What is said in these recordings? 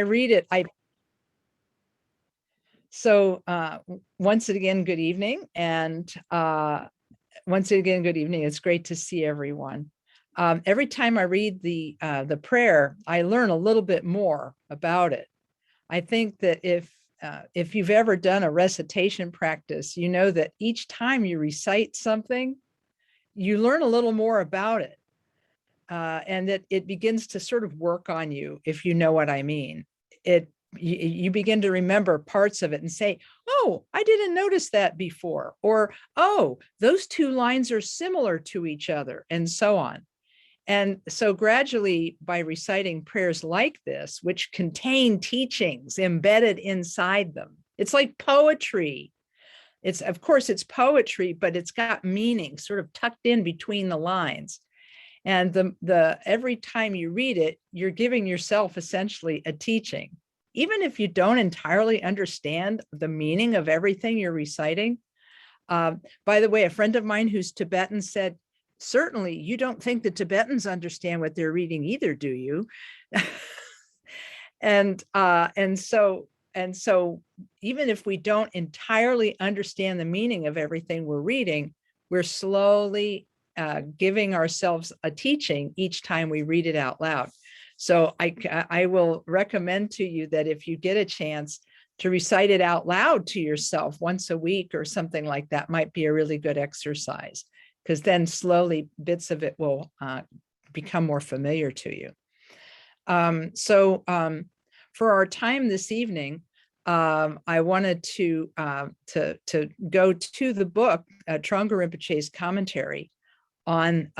read it, once again, good evening. And once again, good evening. It's great to see everyone. Every time I read the prayer, I learn a little bit more about it. I think that if you've ever done a recitation practice, you know that each time you recite something, you learn a little more about it. And that it begins to sort of work on you, if you know what I mean. You begin to remember parts of it and say, oh, I didn't notice that before, or, oh, those two lines are similar to each other, and so on. And so gradually, by reciting prayers like this, which contain teachings embedded inside them, it's like poetry. Of course, it's poetry, but it's got meaning sort of tucked in between the lines. And every time you read it, you're giving yourself essentially a teaching. Even if you don't entirely understand the meaning of everything you're reciting. By the way, a friend of mine who's Tibetan said, certainly you don't think the Tibetans understand what they're reading either, do you? And so even if we don't entirely understand the meaning of everything we're reading, we're slowly giving ourselves a teaching each time we read it out loud. So I will recommend to you that if you get a chance to recite it out loud to yourself once a week or something like that, might be a really good exercise, because then slowly bits of it will become more familiar to you. For our time this evening, I wanted to go to the book, Trungpa Rinpoche's commentary on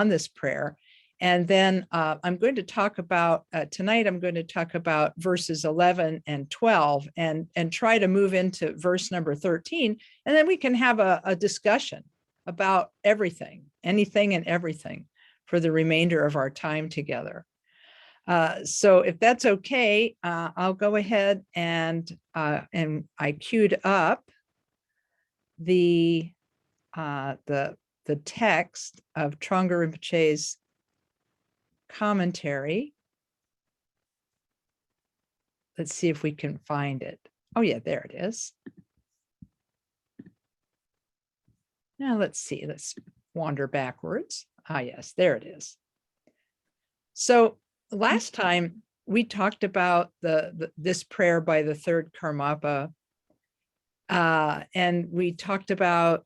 this prayer. And then I'm going to talk about, tonight I'm going to talk about verses 11 and 12 and try to move into verse number 13. And then we can have a discussion about everything, anything and everything for the remainder of our time together. So if that's okay, I'll go ahead and I queued up the text of Trungpa Rinpoche's commentary. Let's see if we can find it. Oh yeah, there it is. Now let's see, let's wander backwards. Ah, yes, there it is. So last time we talked about this prayer by the third Karmapa, and we talked about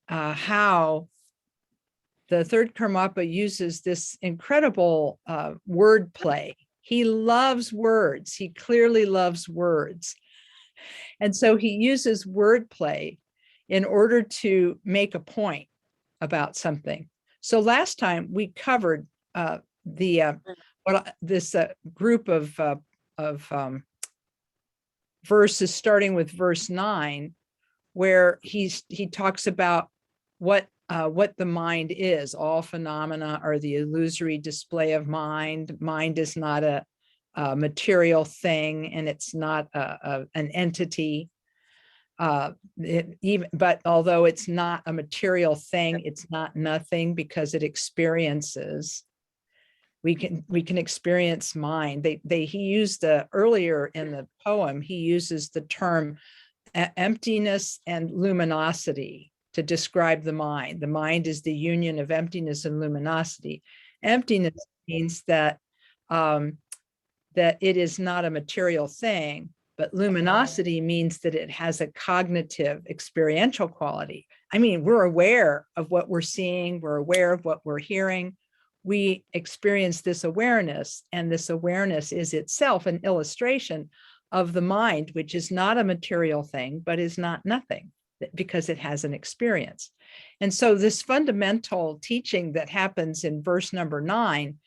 how the third Karmapa uses this incredible word play. He loves words. He clearly loves words. And so he uses word play in order to make a point about something. So last time we covered this group of verses starting with verse 9, where he talks about what the mind is. All phenomena are the illusory display of mind. Mind is not a material thing, and it's not an entity. But although it's not a material thing, it's not nothing, because it experiences. We can experience mind. He used earlier in the poem, he uses the term emptiness and luminosity to describe the mind. The mind is the union of emptiness and luminosity. Emptiness means that it is not a material thing, but luminosity means that it has a cognitive, experiential quality. I mean, we're aware of what we're seeing, we're aware of what we're hearing. We experience this awareness, and this awareness is itself an illustration of the mind, which is not a material thing, but is not nothing, because it has an experience. And so this fundamental teaching that happens in verse number 9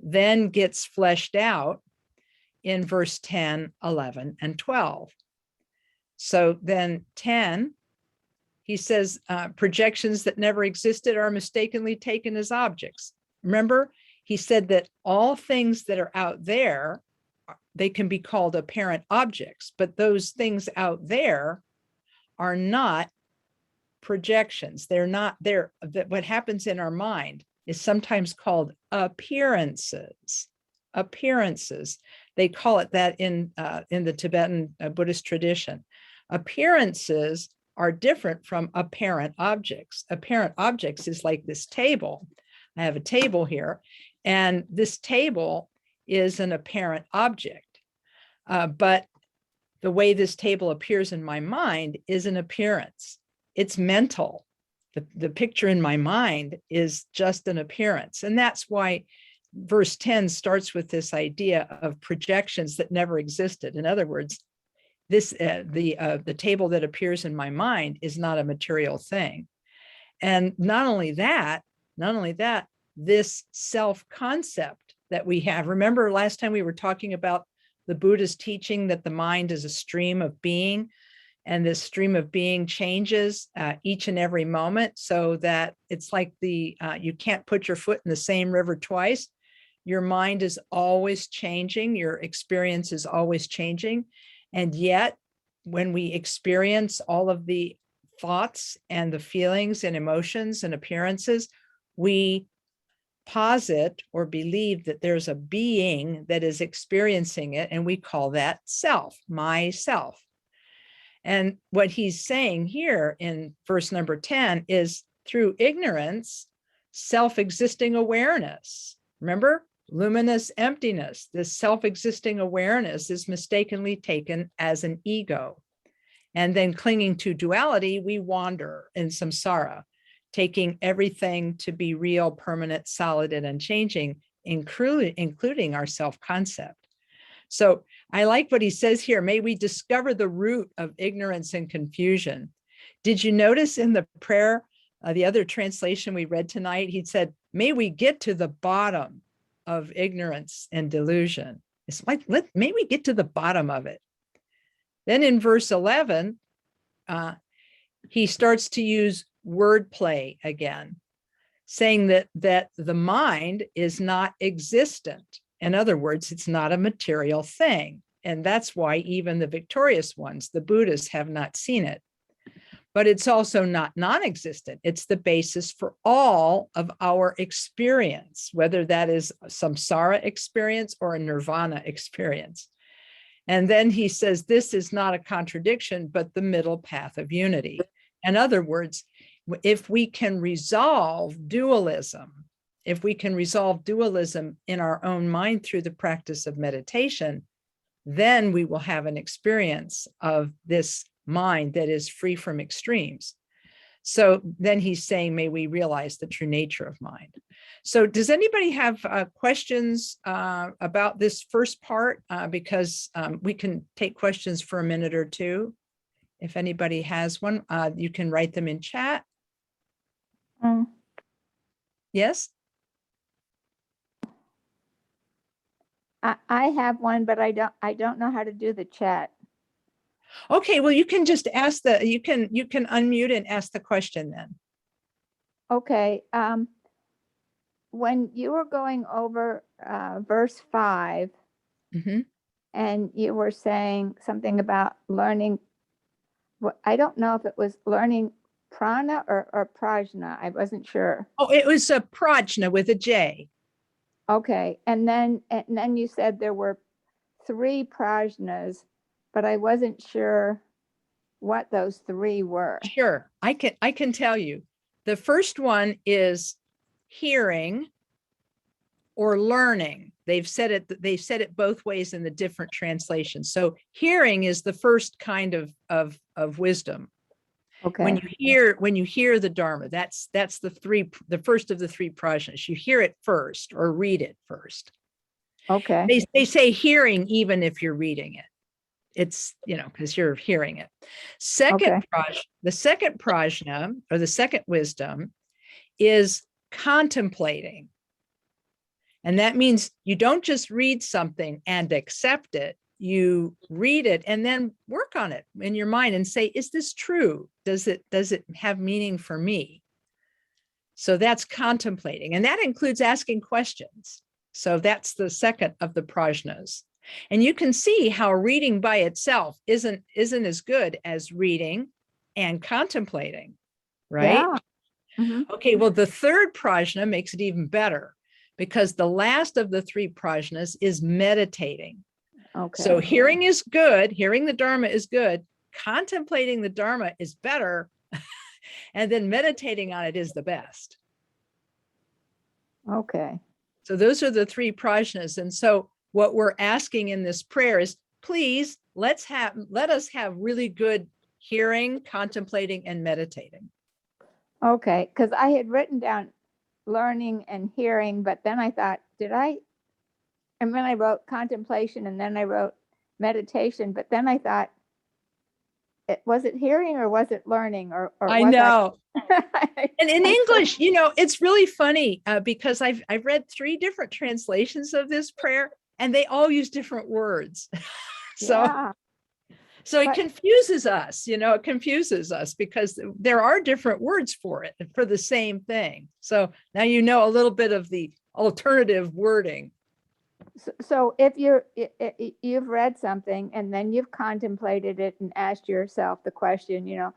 then gets fleshed out in verse 10, 11, and 12. So then 10, he says, projections that never existed are mistakenly taken as objects. Remember, he said that all things that are out there, they can be called apparent objects, but those things out there are not projections. They're not there. What happens in our mind is sometimes called appearances. Appearances. They call it that in the Tibetan Buddhist tradition. Appearances are different from apparent objects. Apparent objects is like this table. I have a table here, and this table is an apparent object. But the way this table appears in my mind is an appearance. It's mental. The picture in my mind is just an appearance. And that's why verse 10 starts with this idea of projections that never existed. In other words, this the table that appears in my mind is not a material thing. And not only that, this self-concept that we have. Remember last time we were talking about the Buddha's teaching that the mind is a stream of being, and this stream of being changes each and every moment, so that it's like you can't put your foot in the same river twice. Your mind is always changing. Your experience is always changing. And yet, when we experience all of the thoughts and the feelings and emotions and appearances, we posit or believe that there's a being that is experiencing it, and we call that self, myself. And what he's saying here in verse number 10 is through ignorance, self-existing awareness. Remember, luminous emptiness, this self-existing awareness is mistakenly taken as an ego. And then clinging to duality, we wander in samsara, taking everything to be real, permanent, solid, and unchanging, including our self-concept. So I like what he says here. May we discover the root of ignorance and confusion. Did you notice in the prayer, the other translation we read tonight, he said, may we get to the bottom of ignorance and delusion. It's like, may we get to the bottom of it. Then in verse 11, he starts to use wordplay again, saying that the mind is not existent. In other words, it's not a material thing. And that's why even the victorious ones, the Buddhists, have not seen it. But it's also not non-existent. It's the basis for all of our experience, whether that is a samsara experience or a nirvana experience. And then he says, this is not a contradiction, but the middle path of unity. In other words, if we can resolve dualism, in our own mind through the practice of meditation, then we will have an experience of this mind that is free from extremes. So then he's saying, may we realize the true nature of mind. So does anybody have questions about this first part? Because we can take questions for a minute or two. If anybody has one, you can write them in chat. Yes? I have one, but I don't know how to do the chat. Okay, well, you can just ask you can unmute and ask the question then. Okay. When you were going over verse 5, and you were saying something about learning, I don't know if it was learning prana or prajna. I wasn't sure. Oh, it was a prajna with a J. Okay, and then you said there were 3 prajnas, but I wasn't sure what those 3 were. Sure, I can tell you. The first one is hearing or learning. They've said it both ways in the different translations. So hearing is the first kind of wisdom. Okay. When you hear the Dharma, that's the first of the 3 prajnas. You hear it first or read it first. Okay. They say hearing even if you're reading it. It's, because you're hearing it. The second prajna, or the second wisdom, is contemplating. And that means you don't just read something and accept it. You read it and then work on it in your mind and say, is this true? Does it have meaning for me? So that's contemplating. And that includes asking questions. So that's the second of the prajnas. And you can see how reading by itself isn't as good as reading and contemplating, right? Yeah. Okay, well, the third prajna makes it even better, because the last of the 3 prajnas is meditating. Okay. So hearing is good. Hearing the Dharma is good. Contemplating the Dharma is better. And then meditating on it is the best. Okay. So those are the three prajnas. And so what we're asking in this prayer is, please let us have really good hearing, contemplating, and meditating. Okay. Because I had written down learning and hearing, but then I thought, and then I wrote contemplation, and then I wrote meditation, but then I thought, was it hearing or was it learning, or I was know. And in English, it's really funny because I've read 3 different translations of this prayer, and they all use different words. So it confuses us, it confuses us because there are different words for it, for the same thing. So now you know a little bit of the alternative wording. So if you've read something and then you've contemplated it and asked yourself the question,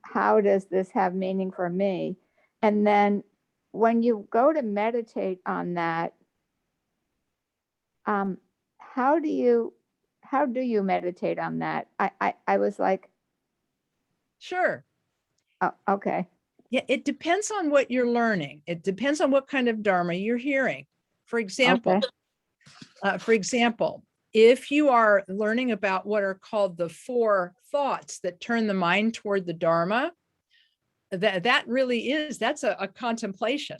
how does this have meaning for me? And then when you go to meditate on that, how do you meditate on that? I was like, sure. Oh, okay. Yeah, it depends on what you're learning. It depends on what kind of Dharma you're hearing. For example, if you are learning about what are called the 4 thoughts that turn the mind toward the Dharma, that really is, that's a contemplation.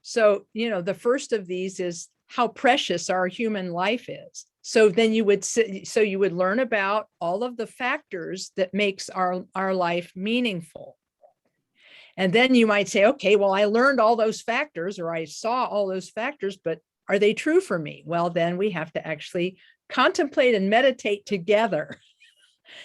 So, the first of these is how precious our human life is. So then you would learn about all of the factors that makes our life meaningful. And then you might say, okay, well, I learned all those factors, or I saw all those factors, but are they true for me? Well, then we have to actually contemplate and meditate together.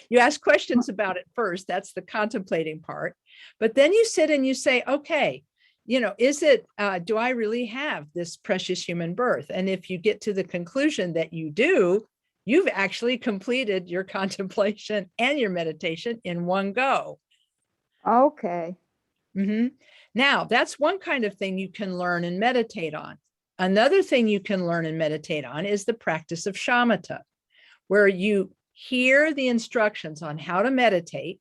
You ask questions about it first. That's the contemplating part. But then you sit and you say, okay, is it, do I really have this precious human birth? And if you get to the conclusion that you do, you've actually completed your contemplation and your meditation in one go. Okay. Mm-hmm. Now, that's one kind of thing you can learn and meditate on. Another thing you can learn and meditate on is the practice of shamatha, where you hear the instructions on how to meditate,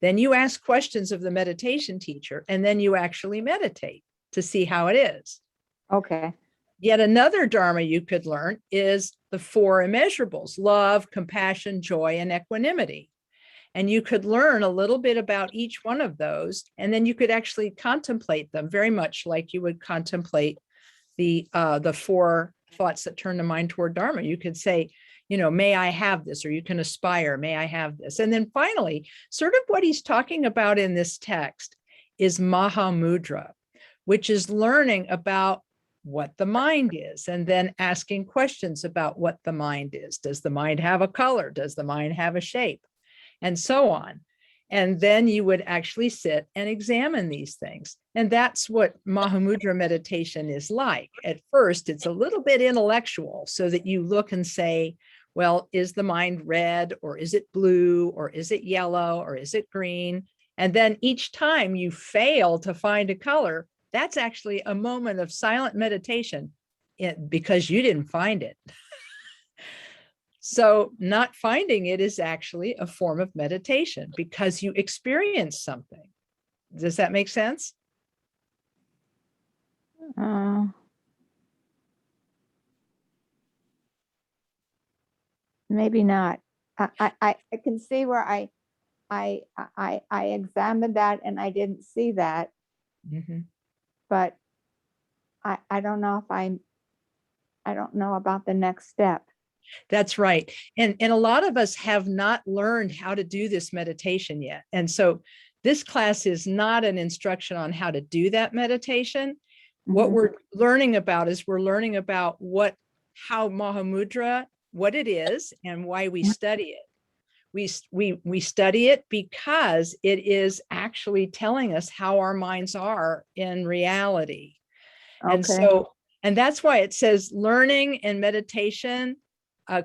then you ask questions of the meditation teacher, and then you actually meditate to see how it is. Okay. Yet another Dharma you could learn is the 4 immeasurables: love, compassion, joy, and equanimity. And you could learn a little bit about each one of those, and then you could actually contemplate them very much like you would contemplate the 4 thoughts that turn the mind toward Dharma. You could say, may I have this, or you can aspire, may I have this. And then finally, sort of what he's talking about in this text is Mahamudra, which is learning about what the mind is, and then asking questions about what the mind is. Does the mind have a color? Does the mind have a shape? And so on. And then you would actually sit and examine these things. And that's what Mahamudra meditation is like. At first, it's a little bit intellectual, so that you look and say, well, is the mind red, or is it blue, or is it yellow, or is it green? And then each time you fail to find a color, that's actually a moment of silent meditation because you didn't find it. So not finding it is actually a form of meditation because you experience something. Does that make sense? Maybe not. I can see where I examined that and I didn't see that. Mm-hmm. But I don't know if I don't know about the next step. That's right. And a lot of us have not learned how to do this meditation yet. And so this class is not an instruction on how to do that meditation. Mm-hmm. What we're learning about is how Mahamudra, what it is and why we study it. We study it because it is actually telling us how our minds are in reality. Okay. And that's why it says learning and meditation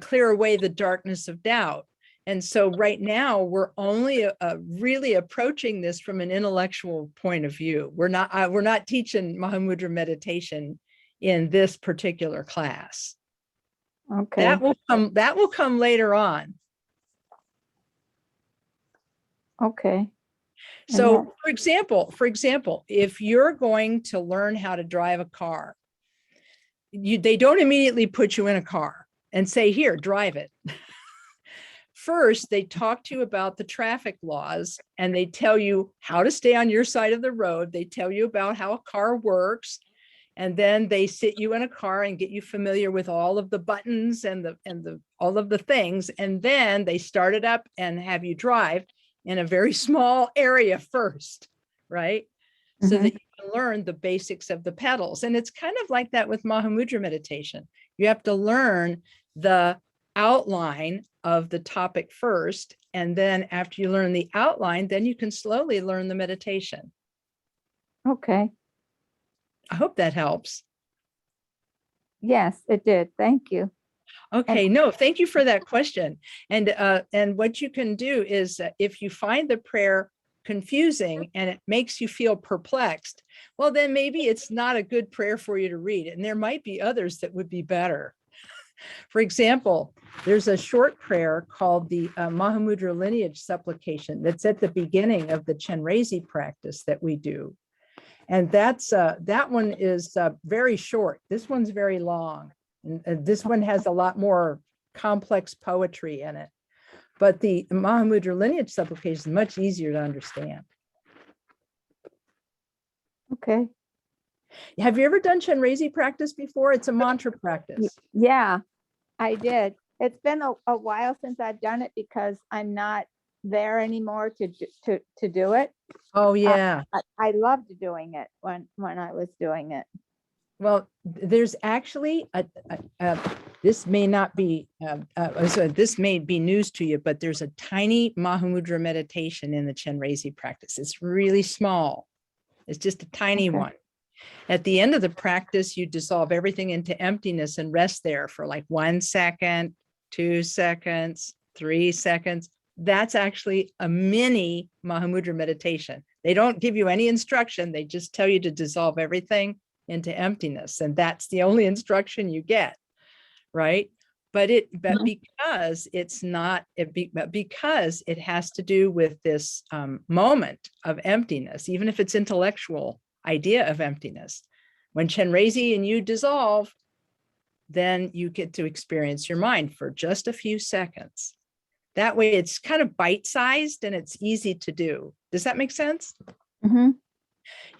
clear away the darkness of doubt. And so right now we're only really approaching this from an intellectual point of view. We're not teaching Mahamudra meditation in this particular class. Okay. That will come later on. Okay. So for example, if you're going to learn how to drive a car, they don't immediately put you in a car and say, here, drive it. First, they talk to you about the traffic laws and they tell you how to stay on your side of the road. They tell you about how a car works. And then they sit you in a car and get you familiar with all of the buttons and all of the things. And then they start it up and have you drive in a very small area first, right? So that you can learn the basics of the pedals. And it's kind of like that with Mahamudra meditation. You have to learn the outline of the topic first. And then after you learn the outline, then you can slowly learn the meditation. Okay. I hope that helps. Yes, it did. Thank you. Okay, no, thank you for that question. And what you can do is if you find the prayer confusing and it makes you feel perplexed, well, then maybe it's not a good prayer for you to read. And there might be others that would be better. For example, there's a short prayer called the Mahamudra Lineage Supplication that's at the beginning of the Chenrezig practice that we do. And that one is very short. This one's very long. And this one has a lot more complex poetry in it. But the Mahamudra Lineage Supplication is much easier to understand. Okay. Have you ever done Chenrezig practice before? It's a mantra practice. Yeah, I did. It's been a while since I've done it because I'm not there anymore to do it. Oh yeah. I loved doing it when I was doing it. Well, there's actually this may not be so this may be news to you, but there's a tiny Mahamudra meditation in the Chenrezig practice. It's really small. It's just a tiny one. At the end of the practice, you dissolve everything into emptiness and rest there for like 1 second, 2 seconds, 3 seconds. That's actually a mini Mahamudra meditation. They don't give you any instruction. They just tell you to dissolve everything into emptiness. And that's the only instruction you get, right? But because it's not, because it has to do with this moment of emptiness, even if it's intellectual idea of emptiness, when Chenrezig and you dissolve, then you get to experience your mind for just a few seconds. That way it's kind of bite-sized and it's easy to do. Does that make sense? Mm-hmm.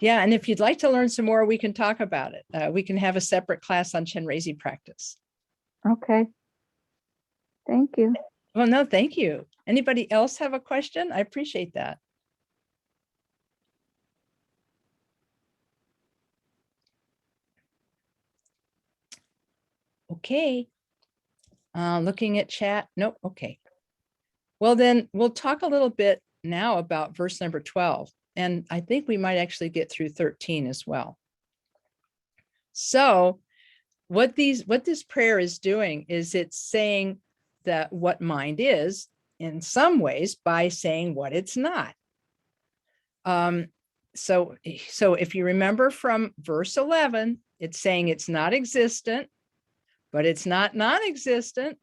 Yeah, and if you'd like to learn some more, we can talk about it. We can have a separate class on Chenrezig practice. Okay. Thank you. Well, no, thank you. Anybody else have a question? I appreciate that. Okay. Looking at chat. Nope. Okay. Well, then we'll talk a little bit now about verse number 12. And I think we might actually get through 13 as well. So what this prayer is doing is it's saying that what mind is in some ways by saying what it's not. So if you remember from verse 11, it's saying it's not existent, but it's not non-existent,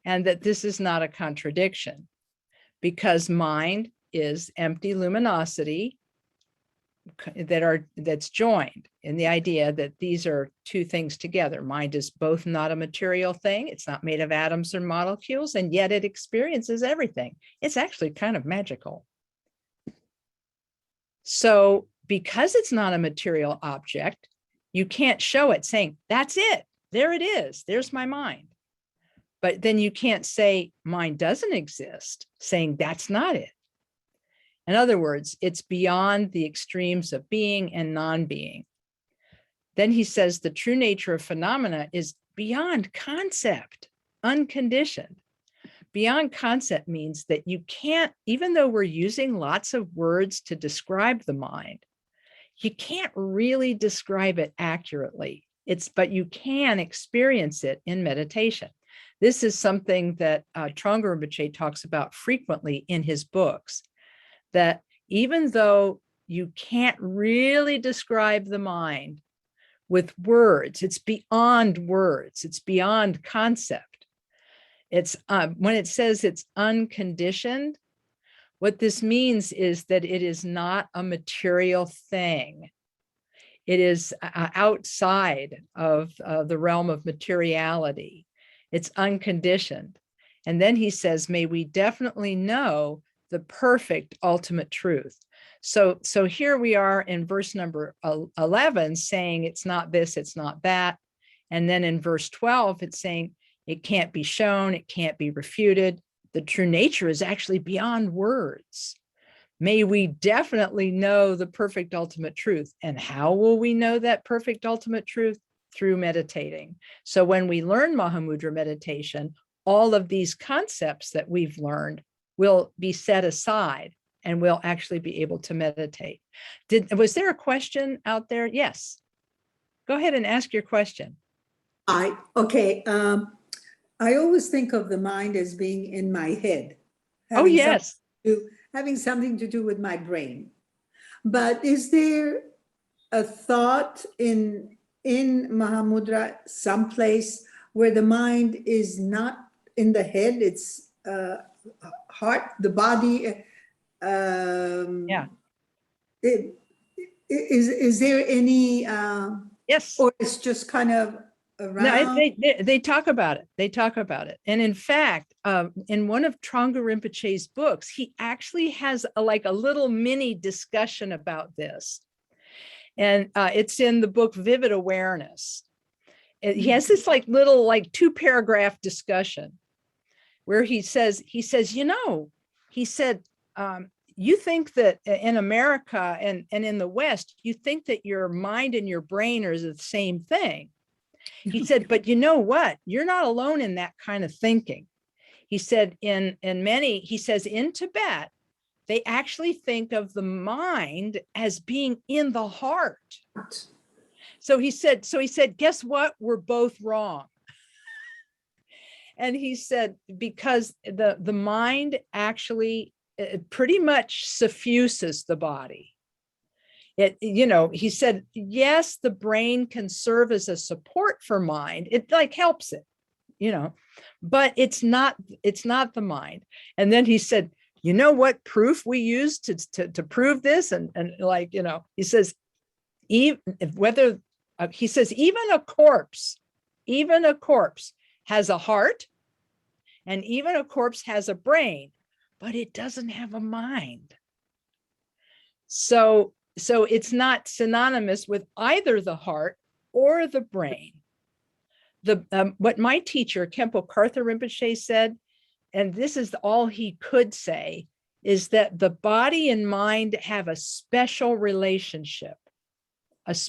and that this is not a contradiction because mind is empty luminosity that's joined in the idea that these are two things together. Mind is both not a material thing. It's not made of atoms or molecules, and yet it experiences everything. It's actually kind of magical. So because it's not a material object, you can't show it saying, that's it. There it is. There's my mind. But then you can't say mind doesn't exist, saying that's not it. In other words, it's beyond the extremes of being and non-being. Then he says the true nature of phenomena is beyond concept, unconditioned. Beyond concept means that you can't, even though we're using lots of words to describe the mind, you can't really describe it accurately. But you can experience it in meditation. This is something that Trungpa Rinpoche talks about frequently in his books, that even though you can't really describe the mind, with words. It's beyond words. It's beyond concept. It's when it says it's unconditioned, what this means is that it is not a material thing. It is outside of the realm of materiality. It's unconditioned. And then he says, may we definitely know the perfect ultimate truth. So here we are in verse number 11 saying it's not this, it's not that. And then in verse 12, it's saying it can't be shown, it can't be refuted. The true nature is actually beyond words. May we definitely know the perfect ultimate truth. And how will we know that perfect ultimate truth? Through meditating. So when we learn Mahamudra meditation, all of these concepts that we've learned will be set aside and we'll actually be able to meditate. Was there a question out there? Yes. Go ahead and ask your question. Okay. I always think of the mind as being in my head. Oh, yes. Having something to do with my brain. But is there a thought in Mahamudra someplace where the mind is not in the head, it's heart, the body? Yeah. Is there any? Yes. Or it's just kind of around? No, they talk about it. They talk about it. And in fact, in one of Trungpa Rinpoche's books, he actually has a little mini discussion about this. And it's in the book Vivid Awareness. He has this little 2-paragraph discussion where he says, you think that in America and in the West, you think that your mind and your brain are the same thing. He said, but you know what? You're not alone in that kind of thinking. He said in Tibet, they actually think of the mind as being in the heart. So he said, guess what? We're both wrong. And he said, because the mind actually pretty much suffuses the body. He said, yes, the brain can serve as a support for mind. It helps it, but it's not the mind. And then he said, you know what proof we use to prove this? And he says, even a corpse has a heart, and even a corpse has a brain, but it doesn't have a mind. So it's not synonymous with either the heart or the brain. What my teacher, Khenpo Karthar Rinpoche, said, and this is all he could say, is that the body and mind have a special relationship that's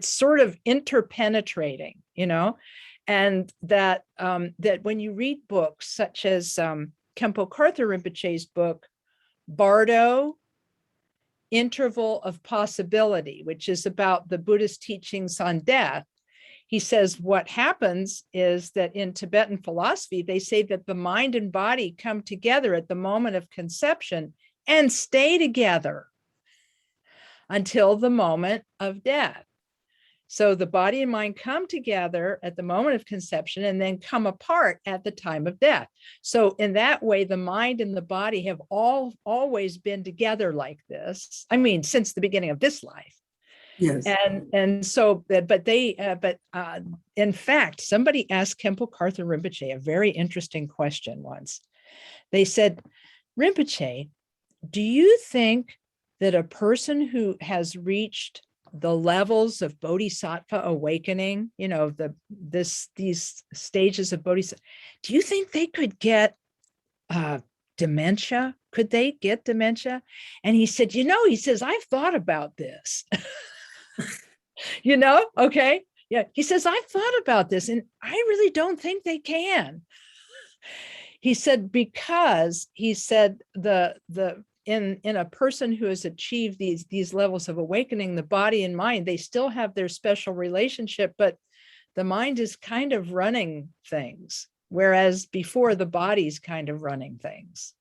sort of interpenetrating, and that when you read books such as Khenpo Karthar Rinpoche's book, Bardo, Interval of Possibility, which is about the Buddhist teachings on death, he says what happens is that in Tibetan philosophy, they say that the mind and body come together at the moment of conception and stay together until the moment of death. So the body and mind come together at the moment of conception and then come apart at the time of death. So in that way, the mind and the body have always been together like this. I mean, since the beginning of this life. Yes. And so, but in fact, somebody asked Khenpo Karthar Rinpoche a very interesting question once. They said, Rinpoche, do you think that a person who has reached the levels of bodhisattva awakening, these stages of bodhisattva, do you think they could get dementia? Could they get dementia? And he said, I've thought about this. Okay. Yeah. He says, I've thought about this and I really don't think they can. He said, because he said in a person who has achieved these levels of awakening, the body and mind, they still have their special relationship, but the mind is kind of running things, whereas before the body's kind of running things.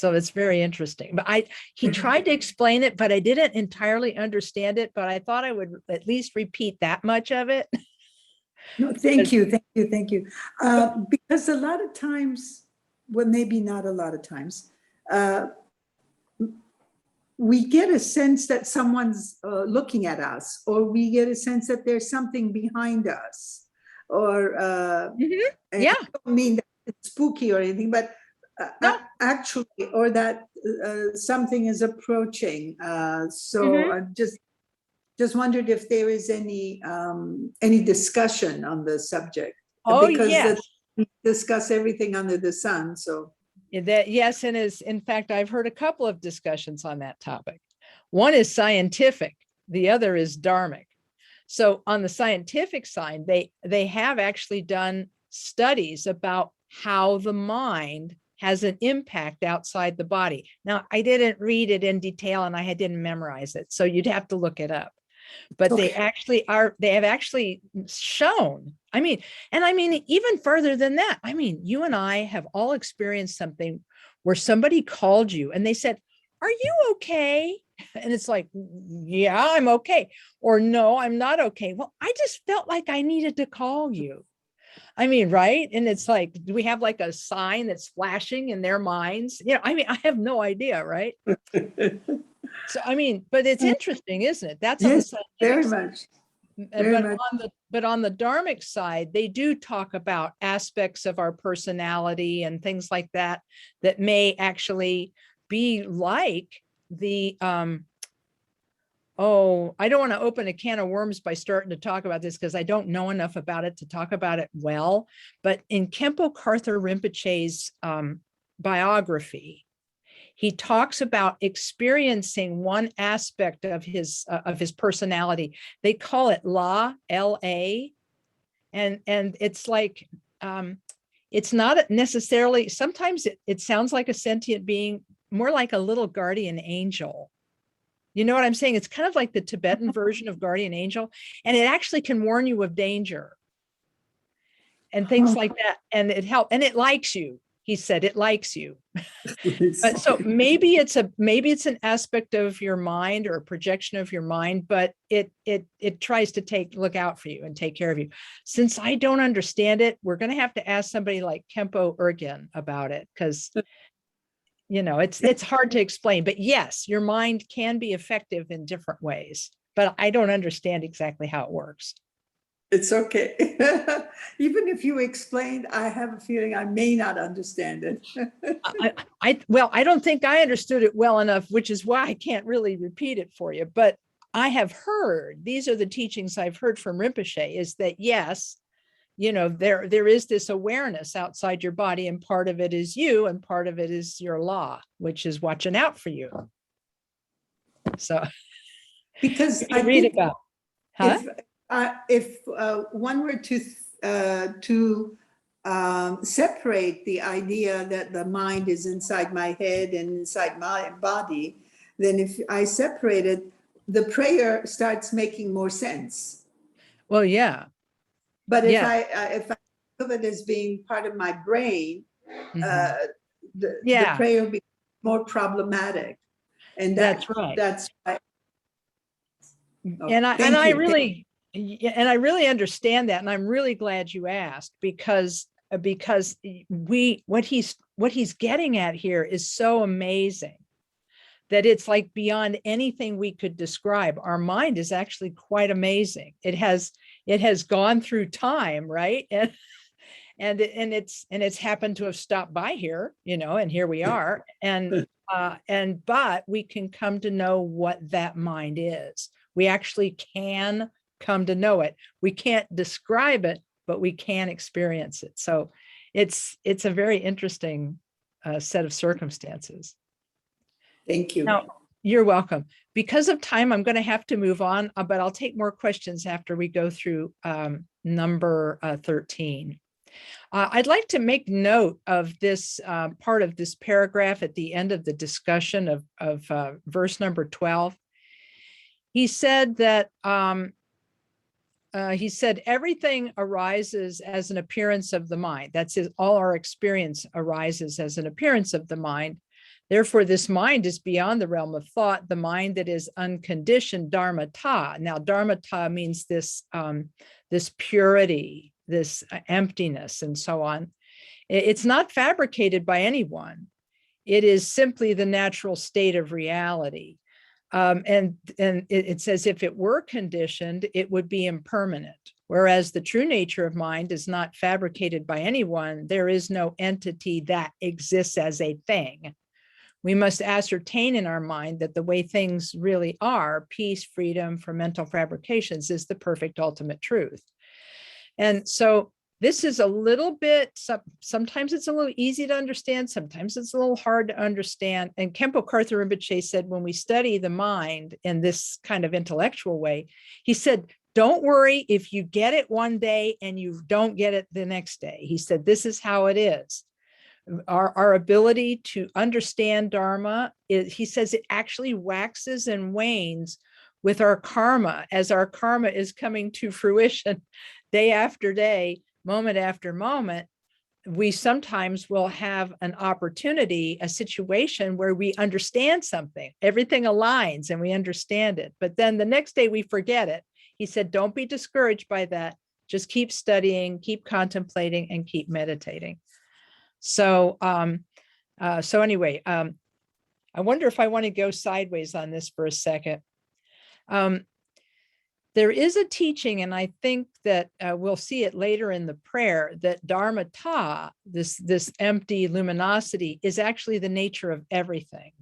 So it's very interesting. But he tried to explain it, but I didn't entirely understand it. But I thought I would at least repeat that much of it. No, thank you, thank you, thank you. Because a lot of times, well, maybe not a lot of times, we get a sense that someone's looking at us, or we get a sense that there's something behind us, or Yeah. I don't mean that it's spooky or anything, but No. actually, or that something is approaching. So I just wondered if there is any discussion on the subject. Oh, because yes. we discuss everything under the sun. So Yes, and in fact, I've heard a couple of discussions on that topic. One is scientific, the other is dharmic. So on the scientific side, they have actually done studies about how the mind has an impact outside the body. Now, I didn't read it in detail and I didn't memorize it, so you'd have to look it up. But they have actually shown, even further than that, you and I have all experienced something where somebody called you and they said, "Are you okay?" And it's like, "Yeah, I'm okay." Or, "No, I'm not okay." Well, I just felt like I needed to call you. Right? And it's like, do we have like a sign that's flashing in their minds? I have no idea, right? So, but it's interesting, isn't it? That's yes, on the very scientific much. Very much. but on the dharmic side, they do talk about aspects of our personality and things like that may actually be like the I don't want to open a can of worms by starting to talk about this because I don't know enough about it to talk about it well. But in Khenpo Karthar Rinpoche's biography, he talks about experiencing one aspect of his personality. They call it La, L-A, and it's like it's not necessarily. Sometimes it sounds like a sentient being, more like a little guardian angel. You know what I'm saying? It's kind of like the Tibetan version of guardian angel, and it actually can warn you of danger and things like that. And it helps, and it likes you. He said it likes you. But so maybe it's an aspect of your mind or a projection of your mind, but it tries to look out for you and take care of you. Since I don't understand it, we're going to have to ask somebody like Khenpo Urgyen about it, because it's hard to explain. But yes, your mind can be effective in different ways, but I don't understand exactly how it works. It's okay. Even if you explained, I have a feeling I may not understand it. I don't think I understood it well enough, which is why I can't really repeat it for you. But I have heard, these are the teachings I've heard from Rinpoche, is that yes, there is this awareness outside your body, and part of it is you, and part of it is your law, which is watching out for you. So, because I read about, if one were to separate the idea that the mind is inside my head and inside my body, then if I separate it, the prayer starts making more sense. Well, yeah. But if I think of it as being part of my brain, the prayer will be more problematic. And that's right. That's why. And I really understand that, and I'm really glad you asked, because what he's getting at here is so amazing that it's like beyond anything we could describe. Our mind is actually quite amazing. It has gone through time, right? And it's happened to have stopped by here, and here we are. But we can come to know what that mind is. We actually can come to know it. We can't describe it, but we can experience it. So it's a very interesting set of circumstances. Thank you. Now, you're welcome. Because of time, I'm going to have to move on, but I'll take more questions after we go through number 13. I'd like to make note of this part of this paragraph at the end of the discussion of verse number 12. He said that everything arises as an appearance of the mind. That's all our experience arises as an appearance of the mind. Therefore, this mind is beyond the realm of thought, the mind that is unconditioned dharmata. Now, dharmata means this, this purity, this emptiness, and so on. It's not fabricated by anyone. It is simply the natural state of reality. And it says if it were conditioned, it would be impermanent. Whereas the true nature of mind is not fabricated by anyone. There is no entity that exists as a thing. We must ascertain in our mind that the way things really are, peace, freedom from mental fabrications, is the perfect ultimate truth. And so this is a little bit, sometimes it's a little easy to understand, sometimes it's a little hard to understand. And Khenpo Karthar Rinpoche said, when we study the mind in this kind of intellectual way, he said, don't worry if you get it one day and you don't get it the next day. He said, this is how it is. Our ability to understand Dharma, he says it actually waxes and wanes with our karma, as our karma is coming to fruition day after day, moment after moment. We sometimes will have an opportunity, a situation where we understand something, everything aligns and we understand it, but then the next day we forget it. He said, don't be discouraged by that. Just keep studying, keep contemplating, and keep meditating. So, anyway, I wonder if I want to go sideways on this for a second. There is a teaching, and I think that we'll see it later in the prayer, that dharmata, this empty luminosity, is actually the nature of everything,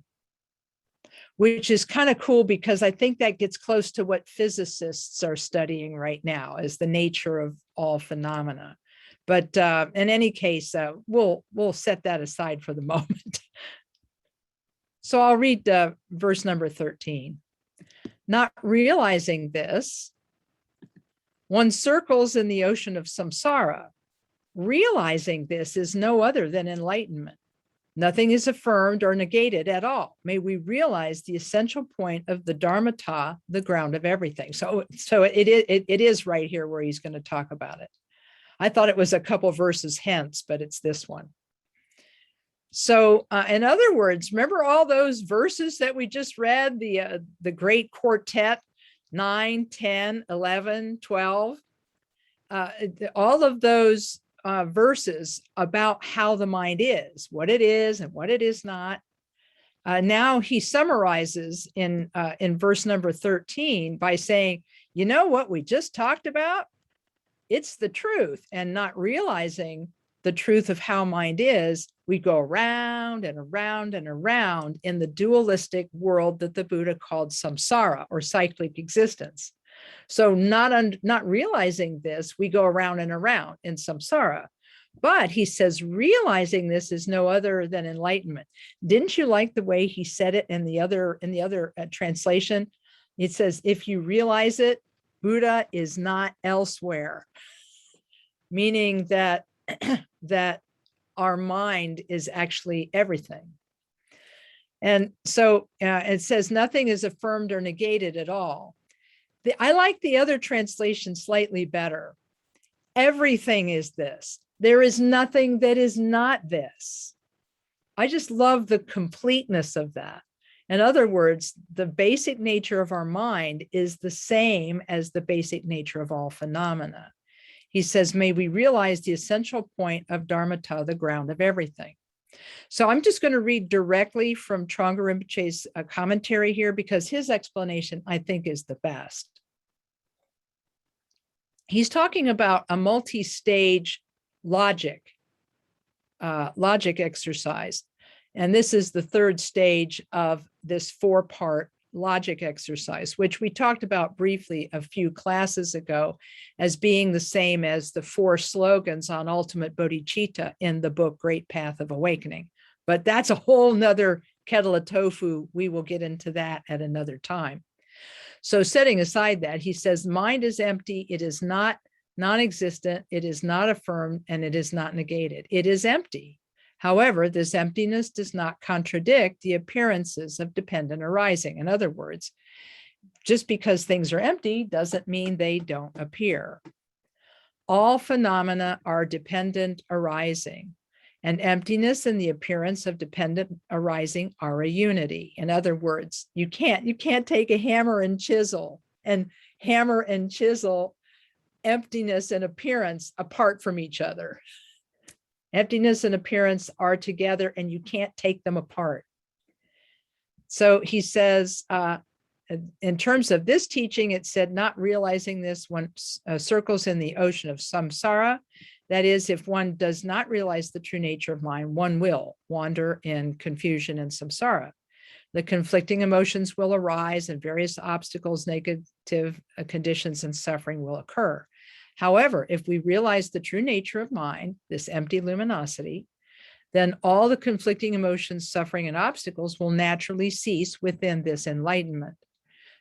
which is kind of cool because I think that gets close to what physicists are studying right now as the nature of all phenomena. But in any case, we'll set that aside for the moment. So I'll read verse number 13. Not realizing this, one circles in the ocean of samsara. Realizing this is no other than enlightenment. Nothing is affirmed or negated at all. May we realize the essential point of the dharmata, the ground of everything. So it is right here where he's going to talk about it. I thought it was a couple verses hence, but it's this one. So in other words, remember all those verses that we just read, the great quartet, 9, 10, 11, 12, all of those verses about how the mind is, what it is and what it is not. Now he summarizes in verse number 13 by saying, you know what we just talked about? It's the truth, and not realizing the truth of how mind is, we go around and around and around in the dualistic world that the Buddha called samsara, or cyclic existence. So not realizing this, we go around and around in samsara. But he says, realizing this is no other than enlightenment. Didn't you like the way he said it in the other translation? It says, if you realize it, Buddha is not elsewhere, meaning that that our mind is actually everything. And so it says nothing is affirmed or negated at all. I like the other translation slightly better. Everything is this. There is nothing that is not this. I just love the completeness of that. In other words, the basic nature of our mind is the same as the basic nature of all phenomena. He says, may we realize the essential point of dharmata, the ground of everything. So I'm just going to read directly from Trungpa Rinpoche's commentary here, because his explanation, I think, is the best. He's talking about a multi-stage logic exercise. And this is the third stage of this 4-part logic exercise, which we talked about briefly a few classes ago as being the same as the 4 slogans on ultimate bodhicitta in the book Great Path of Awakening. But that's a whole nother kettle of tofu. We will get into that at another time. So setting aside that, he says, mind is empty. It is not non-existent. It is not affirmed, and it is not negated. It is empty. However, this emptiness does not contradict the appearances of dependent arising. In other words, just because things are empty doesn't mean they don't appear. All phenomena are dependent arising. And emptiness and the appearance of dependent arising are a unity. In other words, you can't take a hammer and chisel emptiness and appearance apart from each other. Emptiness and appearance are together and you can't take them apart. So he says, in terms of this teaching, it said, not realizing this, one circles in the ocean of samsara. That is, if one does not realize the true nature of mind, one will wander in confusion and samsara. The conflicting emotions will arise and various obstacles, negative conditions, and suffering will occur. However, if we realize the true nature of mind, this empty luminosity, then all the conflicting emotions, suffering, and obstacles will naturally cease within this enlightenment.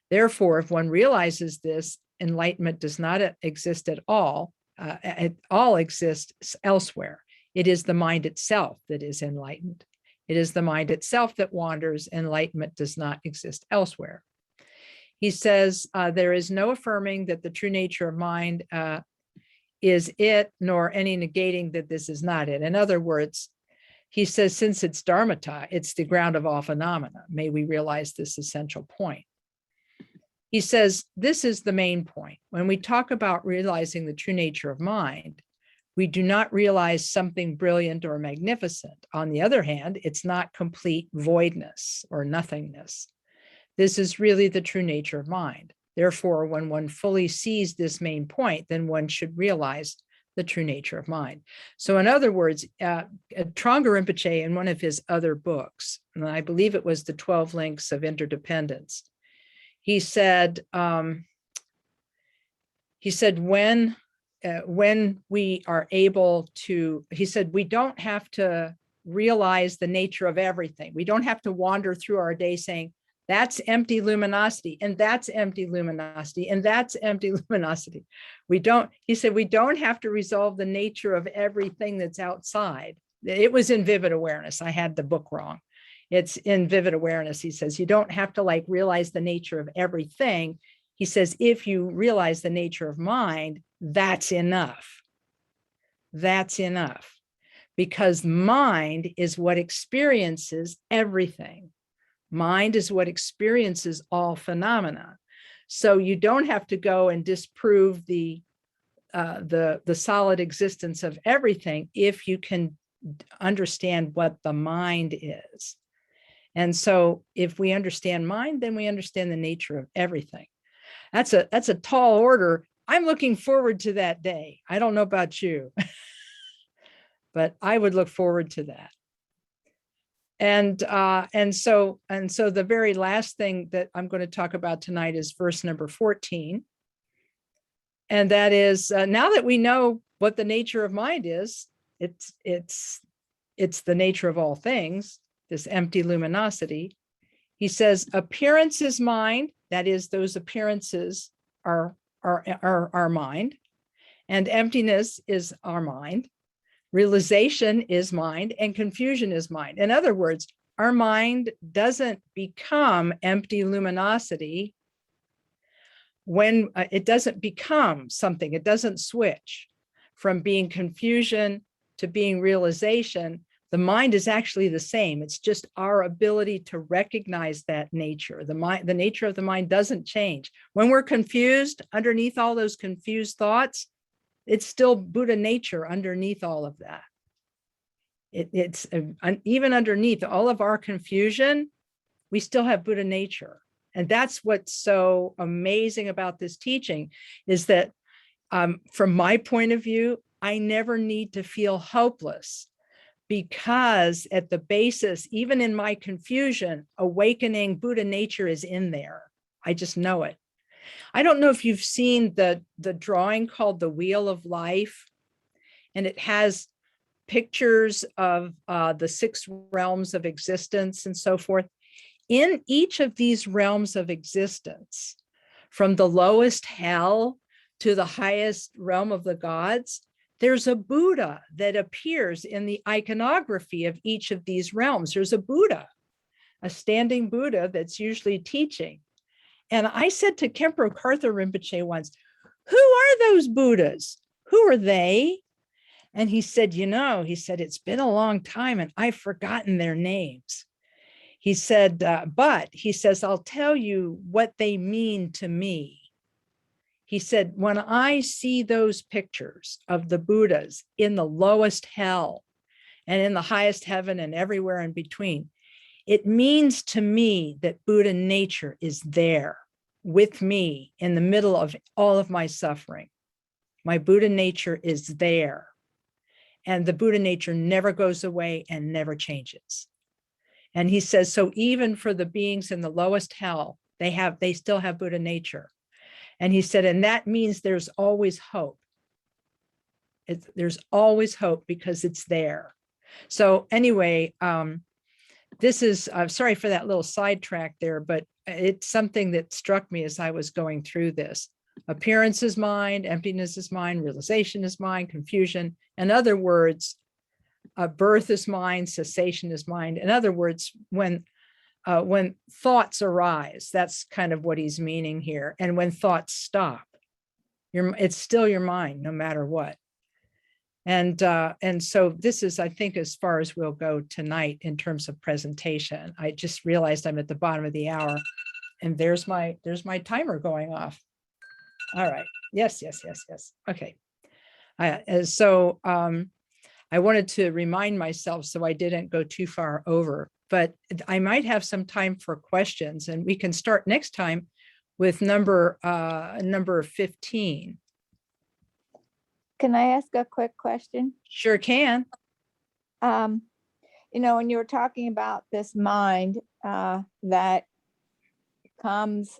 Therefore, if one realizes this, enlightenment does not exist at all. It all exists elsewhere. It is the mind itself that is enlightened. It is the mind itself that wanders. Enlightenment does not exist elsewhere. He says, there is no affirming that the true nature of mind is it, nor any negating that this is not it. In other words, he says, since it's dharmata, it's the ground of all phenomena. May we realize this essential point. He says, this is the main point. When we talk about realizing the true nature of mind, we do not realize something brilliant or magnificent. On the other hand, it's not complete voidness or nothingness. This is really the true nature of mind. Therefore, when one fully sees this main point, then one should realize the true nature of mind. So in other words, Trungpa Rinpoche, in one of his other books, and I believe it was the 12 Links of Interdependence, he said when we are able to, he said, we don't have to realize the nature of everything. We don't have to wander through our day saying, that's empty luminosity, and that's empty luminosity, and that's empty luminosity. He said, we don't have to resolve the nature of everything that's outside. It was in Vivid Awareness. I had the book wrong. It's in Vivid Awareness. He says, you don't have to realize the nature of everything. He says, if you realize the nature of mind, that's enough. That's enough. Because mind is what experiences everything. Mind is what experiences all phenomena. So you don't have to go and disprove the solid existence of everything if you can understand what the mind is. And so if we understand mind, then we understand the nature of everything. That's a tall order. I'm looking forward to that day. I don't know about you, but I would look forward to that. And so the very last thing that I'm going to talk about tonight is verse number 14. And that is, now that we know what the nature of mind is, it's the nature of all things, this empty luminosity. He says, appearance is mind. That is, those appearances are our mind, and emptiness is our mind. Realization is mind, and confusion is mind. In other words, our mind doesn't become empty luminosity when it doesn't become something. It doesn't switch from being confusion to being realization. The mind is actually the same. It's just our ability to recognize that nature. The nature of the mind doesn't change. When we're confused, underneath all those confused thoughts, it's still Buddha nature underneath all of that. It's even underneath all of our confusion, we still have Buddha nature. And that's what's so amazing about this teaching, is that from my point of view, I never need to feel hopeless, because at the basis, even in my confusion, awakening Buddha nature is in there. I just know it. I don't know if you've seen the drawing called The Wheel of Life, and it has pictures of the 6 realms of existence and so forth. In each of these realms of existence, from the lowest hell to the highest realm of the gods, there's a Buddha that appears in the iconography of each of these realms. There's a Buddha, a standing Buddha that's usually teaching. And I said to Khenpo Karthar Rinpoche once, who are those Buddhas? Who are they? And he said, he said, it's been a long time and I've forgotten their names. He said, but he says, I'll tell you what they mean to me. He said, when I see those pictures of the Buddhas in the lowest hell and in the highest heaven and everywhere in between, it means to me that Buddha nature is there with me in the middle of all of my suffering. My Buddha nature is there. And the Buddha nature never goes away and never changes. And he says, so even for the beings in the lowest hell, they still have Buddha nature. And he said, and that means there's always hope. There's always hope because it's there. So anyway, this is, I'm sorry for that little sidetrack there, but it's something that struck me as I was going through this. Appearance is mind, emptiness is mind, realization is mind, confusion. In other words, birth is mind, cessation is mind. In other words, when thoughts arise, that's kind of what he's meaning here. And when thoughts stop, it's still your mind, no matter what. And so this is, I think, as far as we'll go tonight in terms of presentation. I just realized I'm at the bottom of the hour, and there's my timer going off. All right. Yes. Okay. So I wanted to remind myself so I didn't go too far over, but I might have some time for questions, and we can start next time with number 15. Can I ask a quick question? Sure can. When you were talking about this mind that comes,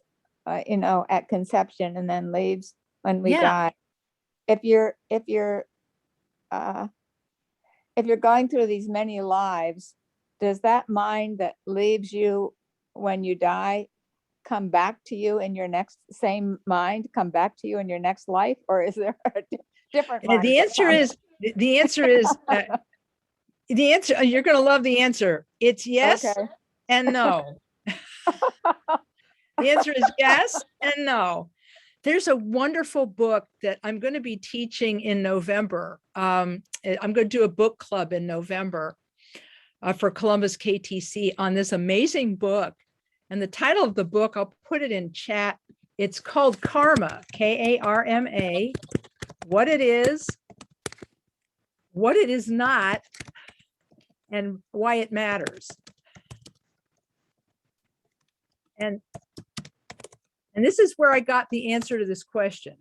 at conception and then leaves when we die. If you're going through these many lives, does that mind that leaves you when you die come back to you in your next come back to you in your next life, or is there a different mind? The answer is you're going to love the answer. It's yes and no. The answer is yes and no. There's a wonderful book that I'm going to be teaching in November. I'm going to do a book club in November for Columbus KTC on this amazing book. And the title of the book, I'll put it in chat. It's called Karma, Karma, what it is not, and why it matters. And this is where I got the answer to this question.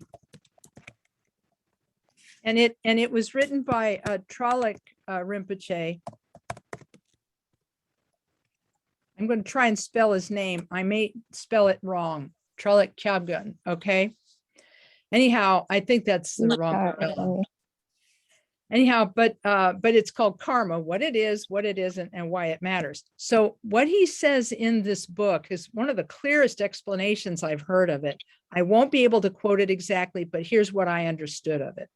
And it was written by Tralik Rinpoche. I'm going to try and spell his name. I may spell it wrong. Tralik Kyabgun. Okay. Anyhow, I think that's the wrong spelling. Anyhow, but it's called Karma, what it is, what it isn't, and why it matters. So what he says in this book is one of the clearest explanations I've heard of it. I won't be able to quote it exactly, but here's what I understood of it.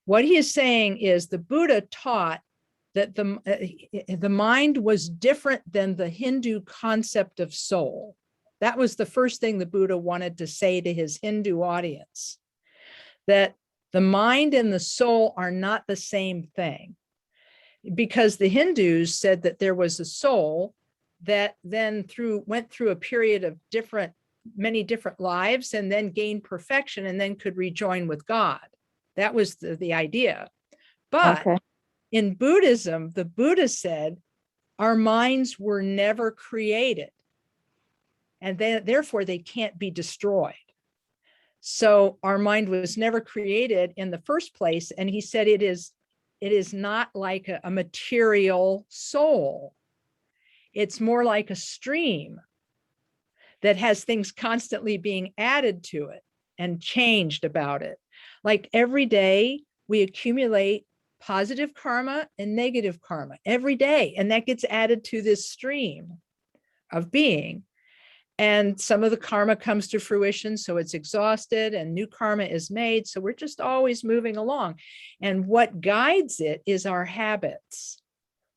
What he is saying is the Buddha taught that the mind was different than the Hindu concept of soul. That was the first thing the Buddha wanted to say to his Hindu audience, that the mind and the soul are not the same thing, because the Hindus said that there was a soul that then went through a period of many different lives and then gained perfection and then could rejoin with God. That was the idea. But in Buddhism, the Buddha said, our minds were never created, and therefore they can't be destroyed. So our mind was never created in the first place. And he said it is not like a material soul. It's more like a stream that has things constantly being added to it and changed about it. Like every day we accumulate positive karma and negative karma every day. And that gets added to this stream of being. And some of the karma comes to fruition, so it's exhausted and new karma is made. So we're just always moving along. And what guides it is our habits.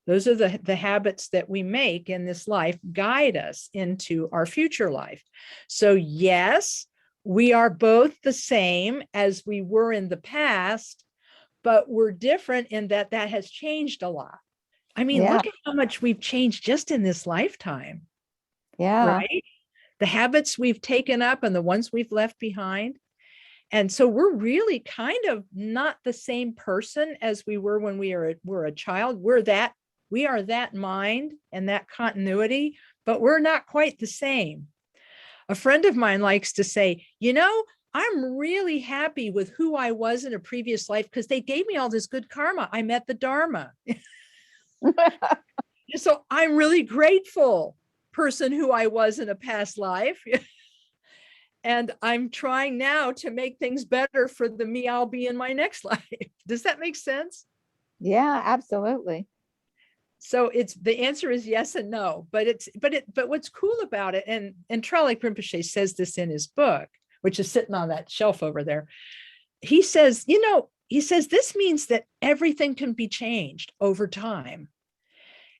Those are the habits that we make in this life guide us into our future life. So yes, we are both the same as we were in the past, but we're different in that has changed a lot. I mean, Yeah. look at how much we've changed just in this lifetime, Yeah. right? The habits we've taken up and the ones we've left behind. And so we're really kind of not the same person as we were when we were a child. We are that mind and that continuity, but we're not quite the same. A friend of mine likes to say, I'm really happy with who I was in a previous life because they gave me all this good karma. I met the Dharma. So I'm really grateful person who I was in a past life. And I'm trying now to make things better for the me I'll be in my next life. Does that make sense? Yeah, absolutely. So the answer is yes and no, but what's cool about it, and Tralik Rinpoche says this in his book, which is sitting on that shelf over there. He says, this means that everything can be changed over time.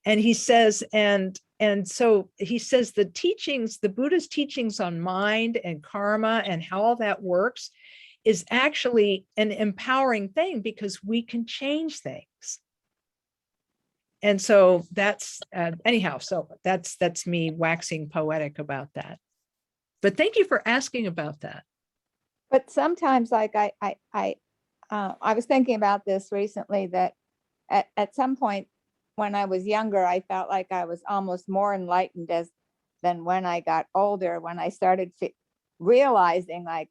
And he says, so he says the Buddha's teachings on mind and karma and how all that works is actually an empowering thing because we can change things. And so that's anyhow, so that's me waxing poetic about that. But thank you for asking about that. But sometimes, like I was thinking about this recently, that at some point when I was younger, I felt like I was almost more enlightened than when I got older, when I started realizing, like,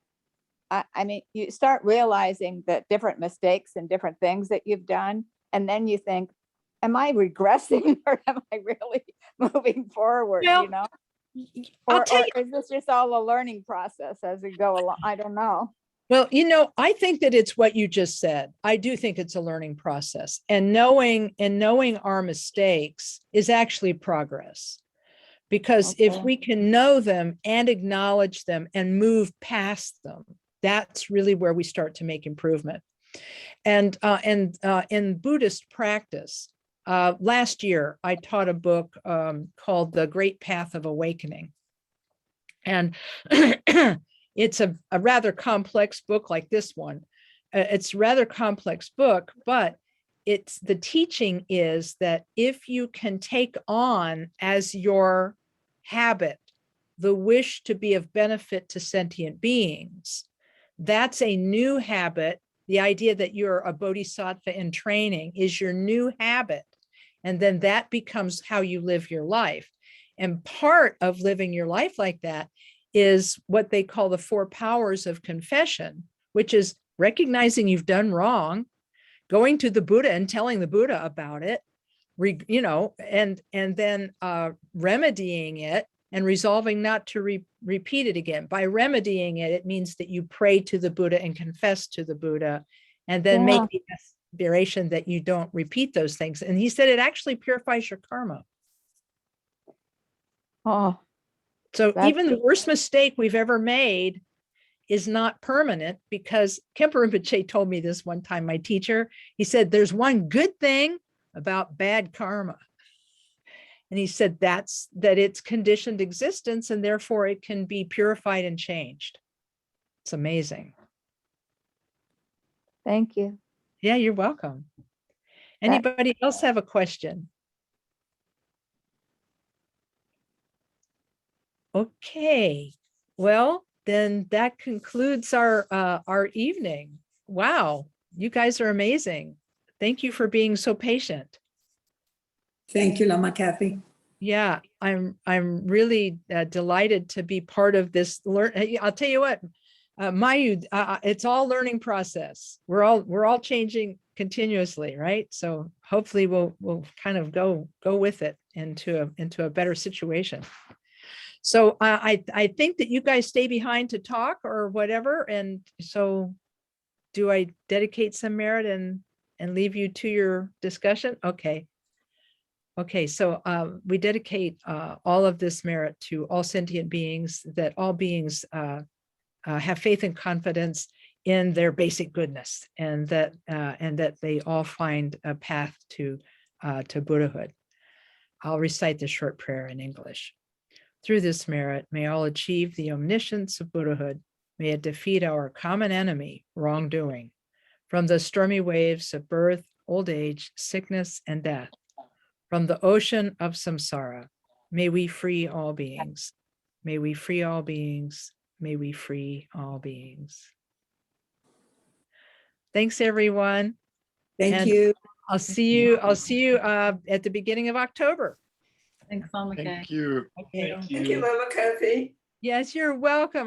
I mean, you start realizing the different mistakes and different things that you've done. And then you think, am I regressing or am I really moving forward? Well, Or is this just all a learning process as we go along? I don't know. Well, I think that it's what you just said. I do think it's a learning process, and knowing our mistakes is actually progress. Because if we can know them and acknowledge them and move past them, that's really where we start to make improvement. And in Buddhist practice, last year, I taught a book called The Great Path of Awakening. And it's a rather complex book like this one. It's a rather complex book, but the teaching is that if you can take on as your habit the wish to be of benefit to sentient beings, that's a new habit. The idea that you're a bodhisattva in training is your new habit. And then that becomes how you live your life. And part of living your life like that is what they call the 4 powers of confession, which is recognizing you've done wrong, going to the Buddha and telling the Buddha about it, and then remedying it and resolving not to repeat it again. By remedying it, it means that you pray to the Buddha and confess to the Buddha, and then make the aspiration that you don't repeat those things. And he said it actually purifies your karma. Oh, so even the worst mistake we've ever made is not permanent, because Khenpo Rinpoche told me this one time, my teacher, he said, there's one good thing about bad karma. And he said that it's conditioned existence and therefore it can be purified and changed. It's amazing. Thank you. Yeah, you're welcome. Anybody else have a question? Okay, well, then that concludes our evening. Wow, you guys are amazing. Thank you for being so patient. Thank you, Lama Kathy. Yeah, I'm really delighted to be part of this. I'll tell you what, Mayu, it's all learning process. We're all changing continuously, right? So hopefully we'll kind of go with it into a better situation. So I think that you guys stay behind to talk or whatever. And so do I dedicate some merit and leave you to your discussion? Okay. Okay, so we dedicate all of this merit to all sentient beings, that all beings have faith and confidence in their basic goodness, and that they all find a path to Buddhahood. I'll recite the short prayer in English. Through this merit, may all achieve the omniscience of Buddhahood. May it defeat our common enemy, wrongdoing. from the stormy waves of birth, old age, sickness, and death, from the ocean of samsara. May we free all beings. May we free all beings. May we free all beings. Thanks, everyone. Thank And you. I'll see you at the beginning of October. Thanks, Lama. Thank you. Okay. Thank Thank you, you. Lama Kathy. Yes, you're welcome. I'm